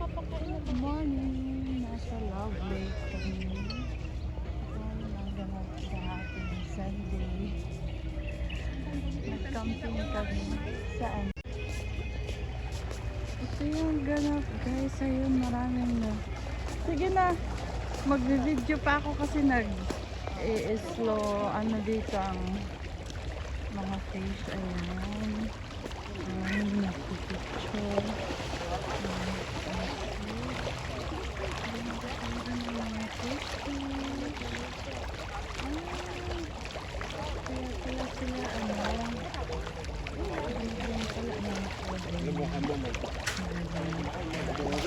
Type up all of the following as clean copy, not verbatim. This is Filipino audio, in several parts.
Good morning! Nasa Love Lake kami. Naganap sa ating Sunday. Nag-camping kami. Saan? Ito yung ganap guys. Ayun, maraming na. Sige na. Magvi-video pa ako kasi nag-slow ano dito ang mga fish. Ayan. Ayan, nakipicture.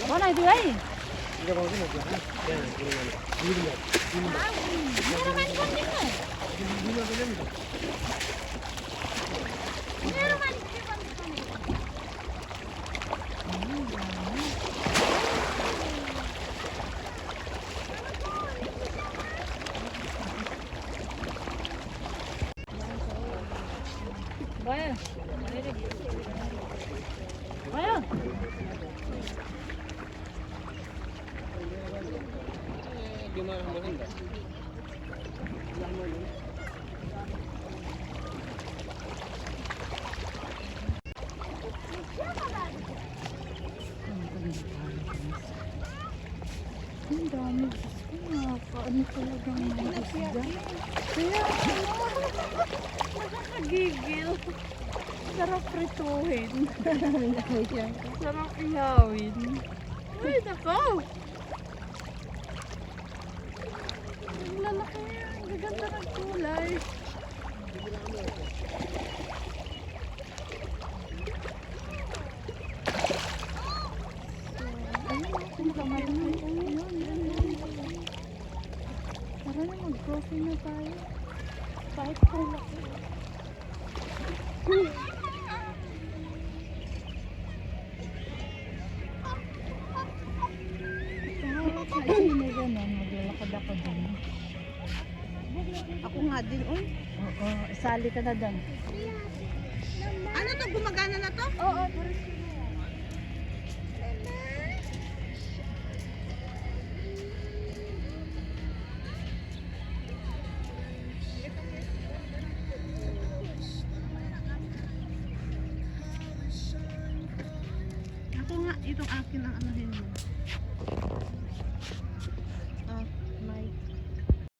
Mana itu ay? Vaya. Vaya. Gimana mungkin enggak? Ang dami. Ano talagang mga isda. Kaya nakakagigil. Sarap prituhin. Sarap ihawin. Ay, nako! Ang lalaki yan. Ang gaganda ng kulay. Ayun, kamarin ko. Tara na, mag-coffee na tayo. Kahit kung laki. Maglalakad ako dun. Ako nga din, oy. Oo, isali ka na dun. Ano to? Gumagana na to? Oo, Ako nga, itong akin ang anuhin mo.